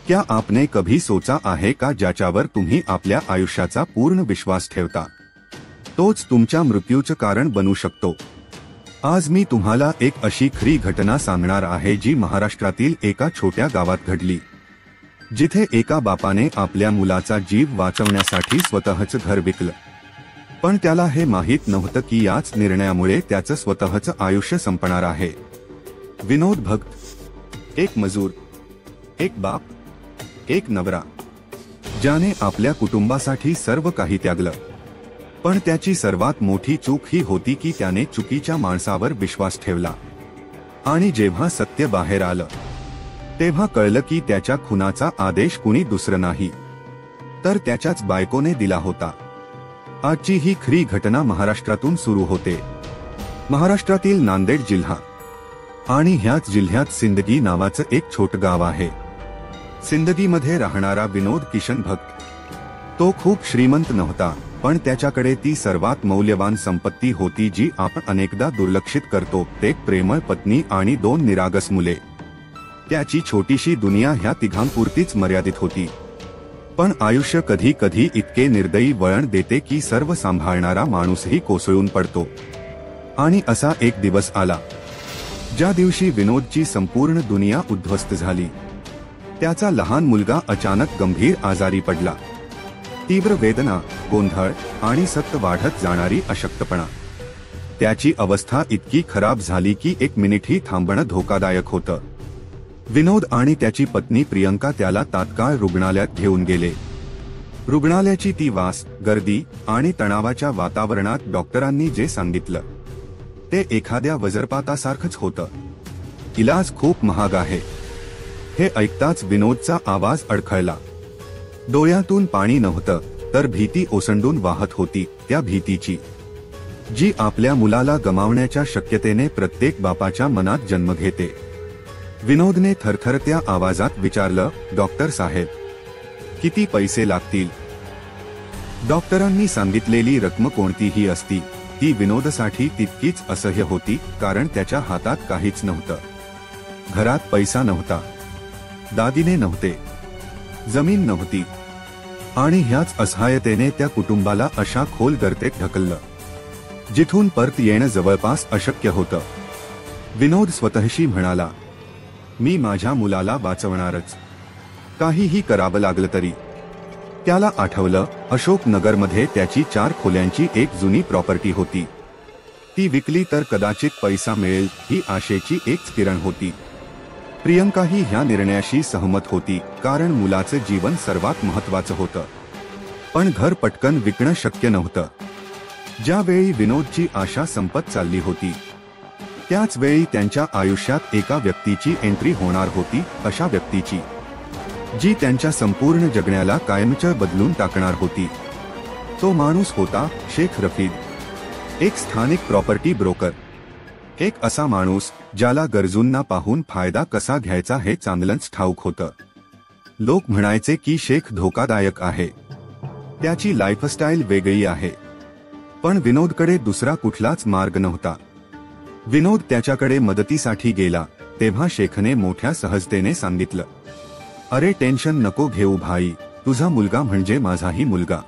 क्या आपने कभी सोचा आहे का ज्याच्यावर तुम्ही आपल्या आयुष्याचा पूर्ण विश्वास ठेवता तोच तुमच्या मृत्यूचं कारण बनू शकतो? आज मी तुम्हाला एक अशी खरी घटना सांगणार आहे जी महाराष्ट्रातील एका छोट्या गावात घडली, जिथे एका बापाने आपल्या मुलाचा जीव वाचवण्यासाठी स्वतःचं घर विकलं. पण त्याला हे माहीत नव्हतं की याच निर्णयामुळे त्याचं स्वतःचं आयुष्य संपणार आहे. विनोद भगत, एक मजूर, एक बाप, एक नवरा, ज्याने आपल्या कुटुंबासाठी सर्व काही त्यागलं. पण त्याची सर्वात मोठी चूक ही होती की त्याने चुकीच्या माणसावर विश्वास ठेवला. आणि जेव्हा सत्य बाहेर आलं तेव्हा कळलं की त्याच्या खुनाचा आदेश कुणी दुसरं नाही तर त्याच्याच बायकोने दिला होता. आजची ही खरी घटना महाराष्ट्रातून सुरू होते. महाराष्ट्रातील नांदेड जिल्हा आणि ह्याच जिल्ह्यात सिंदगी नावाचं एक छोटं गाव आहे. सिंदगीमध्ये राहणारा विनोद किशन भगत, तो खूप श्रीमंत नव्हता, पण त्याच्याकडे ती सर्वात मौल्यवान संपत्ती होती जी आपण अनेकदा दुर्लक्षित करतो. ते प्रेमळ पत्नी आणि 2 निरागस मुले. त्याची छोटीशी दुनिया ह्या तिघांपुरतीच मर्यादित होती. पण आयुष्य कधी कधी इतके निर्दयी वळण देते की सर्व सांभाळणारा माणूसही कोसळून पडतो. आणि असा एक दिवस आला ज्या दिवशी विनोदची संपूर्ण दुनिया उद्ध्वस्त झाली. त्याचा लहान मुलगा अचानक गंभीर आजारी पडला. तीव्र वेदना, गोंधळ आणि सतत वाढत जाणारी अशक्तपणा. त्याची अवस्था इतकी खराब झाली की 1 मिनिटही थांबणं धोकादायक होतं. विनोद आणि त्याची पत्नी प्रियंका त्याला तात्काळ रुग्णालयात घेऊन गेले. रुग्णालयाची ती वास, गर्दी आणि तणावाच्या वातावरणात डॉक्टरांनी जे सांगितलं ते एखाद्या वज्रपातासारखंच होतं. इलाज खूप महाग आहे. हे ऐकताच विनोदचा आवाज अडखळला. डोळ्यातून पाणी नव्हतं, तर भीती ओसंडून वाहत होती. त्या भीतीची जी आपल्या मुलाला गमावण्याच्या शक्यतेने प्रत्येक बापाच्या मनात जन्म घेते. विनोदने थरथरत्या आवाजात विचारलं, डॉक्टर साहेब, किती पैसे लागतील? डॉक्टरांनी सांगितलेली रक्कम कोणतीही असती, ती विनोदसाठी तितकीच असह्य होती, कारण त्याच्या हातात काहीच नव्हतं. घरात पैसा नव्हता, दागिने नव्हते, जमीन नव्हती. आणि ह्याच असहायतेने त्या कुटुंबाला अशा खोल गर्तेत ढकललं जिथून परत येणं जवळपास अशक्य होतं. विनोद स्वतःशी म्हणाला, मी माझ्या मुलाला वाचवणारच, काहीही करावं लागलं तरी. त्याला आठवलं, अशोकनगरमध्ये त्याची 4 खोल्यांची एक जुनी प्रॉपर्टी होती. ती विकली तर कदाचित पैसा मिळेल ही आशेची एक किरण होती. प्रियंकाही ह्या निर्णयाशी सहमत होती, कारण मुलाचं जीवन सर्वात महत्त्वाचं होतं. पण घर पटकन विकणं शक्य नव्हतं. ज्यावेळी विनोदची आशा संपत चालली होती त्याच वेळी त्यांच्या आयुष्यात एका व्यक्तीची एंट्री होणार होती, अशा व्यक्तीची जी त्यांच्या संपूर्ण जगण्याला कायमचं बदलून टाकणार होती. तो माणूस होता शेख रफीद, एक स्थानिक प्रॉपर्टी ब्रोकर. एक असा माणूस ज्याला गरजूंना पाहून फायदा कसा घ्यायचा हे चांगलंच ठाऊक होतं. लोक म्हणायचे की शेख धोकादायक आहे, त्याची लाईफस्टाईल वेगळी आहे. पण विनोदकडे दुसरा कुठलाच मार्ग नव्हता. विनोद त्याच्याकडे मदतीसाठी गेला तेव्हा शेखने मोठ्या सहजतेने सांगितलं, अरे टेन्शन नको घेऊ भाई, तुझा मुलगा म्हणजे माझाही मुलगा.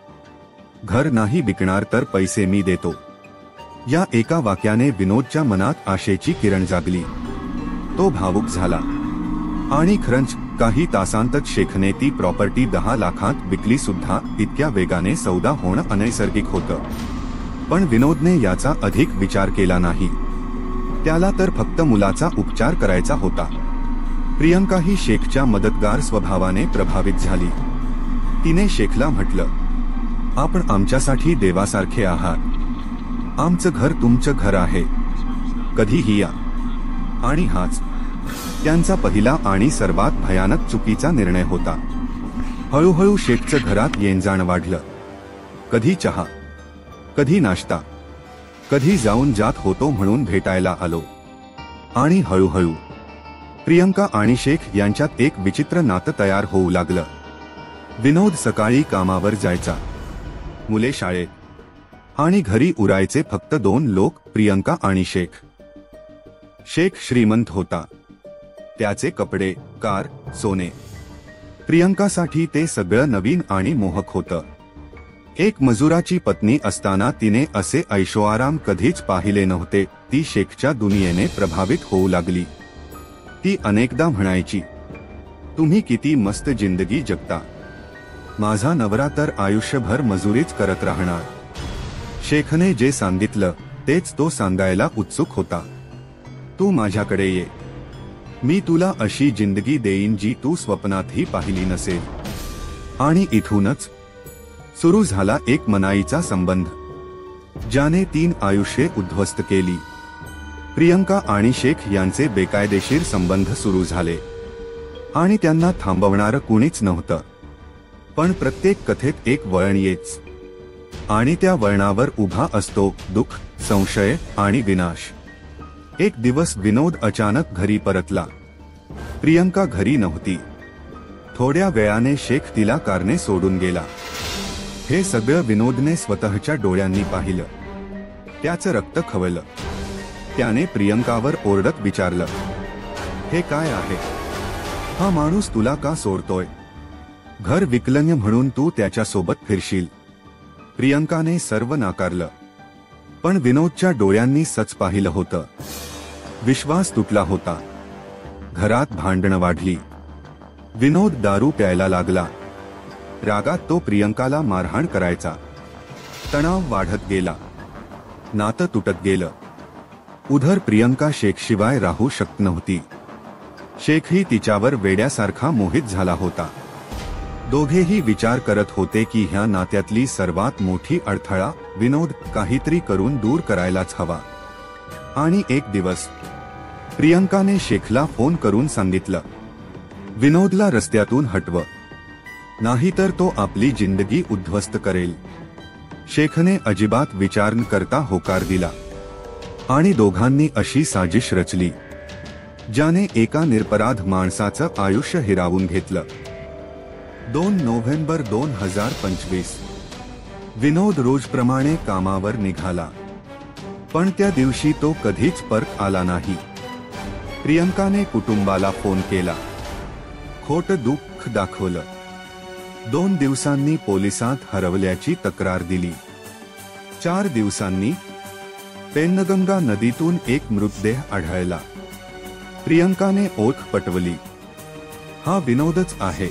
घर नाही विकणार तर पैसे मी देतो. या एका वाक्याने विनोदच्या मनात आशेची किरण जागली. तो भावुक झाला. आणि खरंच काही तासांतच शेखने ती प्रॉपर्टी 10 लाखांत विकली सुद्धा. इतक्या वेगाने सौदा होणं अनैसर्गिक होतं. पण विनोदने याचा अधिक विचार केला नाही. त्याला तर फक्त मुलाचा उपचार करायचा होता. प्रियंकाही शेखच्या मदतगार स्वभावाने प्रभावित झाली. तिने शेखला म्हटलं, आपण आमच्यासाठी देवासारखे आहात. आमचं घर तुमचं घर आहे, कधीही या. आणि हाच त्यांचा पहिला आणि सर्वात भयानक चुकीचा निर्णय होता. हळूहळू शेखचं घरात येणजाण वाढलं. कधी चहा, कधी नाश्ता, कधी जाऊन जात होतो म्हणून भेटायला आलो. आणि हळूहळू प्रियंका आणि शेख यांच्यात एक विचित्र नातं तयार होऊ लागलं. विनोद सकाळी कामावर जायचा, मुले शाळेत, आणि घरी उरायचे फक्त 2 लोक, प्रियंका आणि शेख. शेख श्रीमंत होता. त्याचे कपडे, कार, सोने. प्रियंकासाठी ते सगळं नवीन आणि मोहक होतं. एक मजुराची पत्नी असताना तिने असे ऐशोआराम कधीच पाहिले नव्हते. ती शेखच्या दुनियेने प्रभावित होऊ लागली. ती अनेकदा म्हणायची, तुम्ही किती मस्त जिंदगी जगता. माझा नवरा तर आयुष्यभर मजुरीच करत राहणार. शेखने जे सांगितलं तेच तो सांगायला उत्सुक होता. तू माझ्याकडे ये. मी तुला अशी जिंदगी देईन जी तू स्वप्नातही पाहिली नसेल. आणि इथूनच सुरू झाला एक मनाईचा संबंध, ज्याने 3 आयुष्ये उद्ध्वस्त केली. प्रियंका आणि शेख यांचे बेकायदेशीर संबंध सुरू झाले आणि त्यांना थांबवणारं कुणीच नव्हतं. पण प्रत्येक कथेत एक वळण येच, आणि त्या वळणावर उभा असतो दुःख, संशय आणि विनाश. एक दिवस विनोद अचानक घरी परतला. प्रियंका घरी नव्हती. थोड्या वेळाने शेख तिला कारने सोडून गेला. हे सगळं विनोदने स्वतःच्या डोळ्यांनी पाहिलं. त्याचं रक्त खवळलं. त्याने प्रियंकावर ओरडत विचारलं, हे काय आहे? हा माणूस तुला का सोडतोय? घर विकलन्य म्हणून तू त्याच्यासोबत फिरशील? प्रियंकाने सर्व नाकारलं. पण विनोदच्या डोळ्यांनी सच पाहिलं होतं. विश्वास तुटला होता. घरात भांडणं वाढली. विनोद दारू प्यायला लागला. रागात तो प्रियंकाला मारहाण करायचा. तणाव वाढत गेला. नातं तुटत गेलं. उधर प्रियंका शेखशिवाय राहू शकत नव्हती. शेखही तिच्यावर वेड्यासारखा मोहित झाला होता. दोघेही विचार करत होते की ह्या नात्यातली सर्वात मोठी अडथळा विनोद काहीतरी करून दूर करायलाच हवा. आणि एक दिवस प्रियंकाने शेखला फोन करून सांगितलं, विनोदला रस्त्यातून हटव, नाहीतर तो आपली जिंदगी उद्ध्वस्त करेल. शेखने अजिबात विचार न करता होकार दिला आणि दोघांनी अशी साजिश रचली ज्याने एका निरपराध माणसाचं आयुष्य हिरावून घेतलं. 2 नोव्हेंबर 2025 विनोद रोजप्रमाणे कामावर निघाला. पण त्या दिवशी तो कधीच परत आला नाही. प्रियंकाने कुटुंबाला फोन केला. खोटं दुःख दाखवलं. 2 दिवसांनी पोलिसात हरवल्याची तक्रार दिली. 4 दिवसांनी पेनगंगा नदीतून एक मृतदेह आढळला. प्रियंकाने ओळख पटवली. हा विनोदच आहे.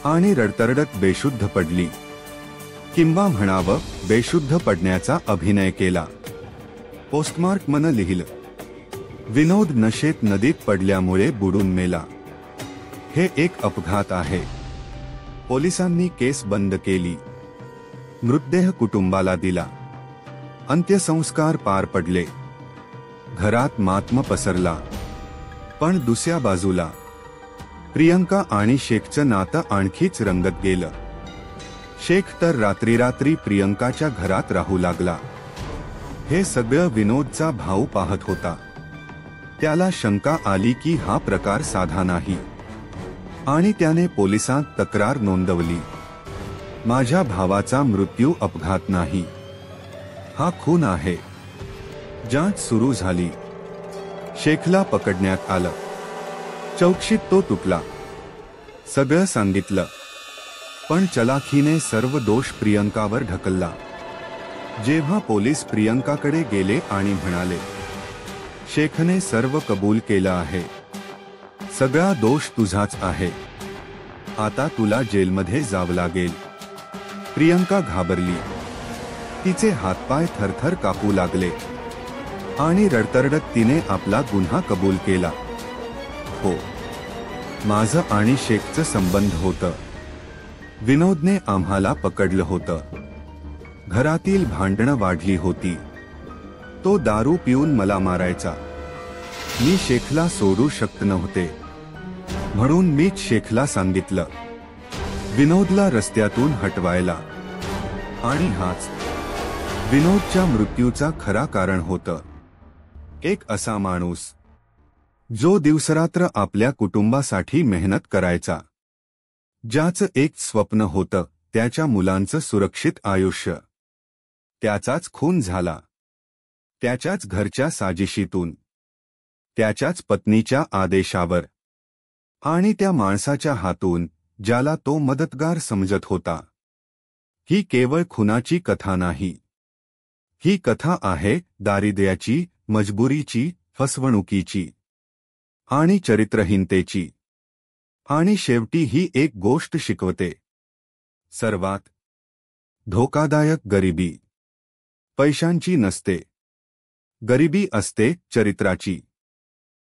आणि रडतरडत बेशुद्ध पडली. किंवा म्हणावं, बेशुद्ध पडण्याचा अभिनय केला. पोस्टमार्टमनं लिहिलं, विनोद नशेत नदीत पडल्यामुळे बुडून मेला. हे एक अपघात आहे. पोलिसांनी केस बंद केली. मृतदेह कुटुंबाला दिला. अंत्यसंस्कार पार पडले. घरात मातम पसरला. पण दुसऱ्या बाजूला प्रियंका आणि शेखचं नातं आणखीच रंगत गेलं. शेख तर रात्री प्रियंकाच्या घरात राहू लागला. हे सगळं विनोदचा भाऊ पाहत होता. त्याला शंका आली की हा प्रकार साधा नाही आणि त्याने पोलिसांत तक्रार नोंदवली. माझ्या भावाचा मृत्यू अपघात नाही, हा खून आहे. जांच सुरू झाली. शेखला पकडण्यात आलं. चौकशीत तो तुटला. सगळं सांगितलं. पण चलाखीने सर्व दोष प्रियंकावर ढकलला. जेव्हा पोलीस प्रियंकाकडे गेले आणि म्हणाले, शेखने सर्व कबूल केलं आहे, सगळा दोष तुझाच आहे, आता तुला जेलमध्ये जावं लागेल. प्रियंका घाबरली. तिचे हातपाय थरथर कापू लागले आणि रडतरडत तिने आपला गुन्हा कबूल केला. हो, माझं आणि शेखचं संबंध होतं. विनोदने आम्हाला पकडलं होतं. घरातील भांडणं वाढली होती. तो दारू पिऊन मला मारायचा. मी शेखला सोडू शकत नव्हते. म्हणून मीच शेखला सांगितलं, विनोदला रस्त्यातून हटवायला. आणि हाच विनोदच्या मृत्यूचा खरा कारण होतं. एक असा माणूस जो दिवसरात्र आपल्या कुटुंबासाठी मेहनत करायचा, ज्याचं एक स्वप्न होतं, त्याच्या मुलांचं सुरक्षित आयुष्य. त्याचाच खून झाला. त्याच्याच घरच्या साजिशीतून, त्याच्याच पत्नीच्या आदेशावर. आणि त्या माणसाच्या हातून ज्याला तो मदतगार समजत होता. ही केवळ खुनाची कथा नाही. ही कथा आहे दारिद्र्याची, मजबुरीची, फसवणुकीची आणि चरित्रहीनतेची. आणि शेवटी ही एक गोष्ट शिकवते. सर्वात धोकादायक गरिबी पैशांची नसते. गरिबी असते चरित्राची.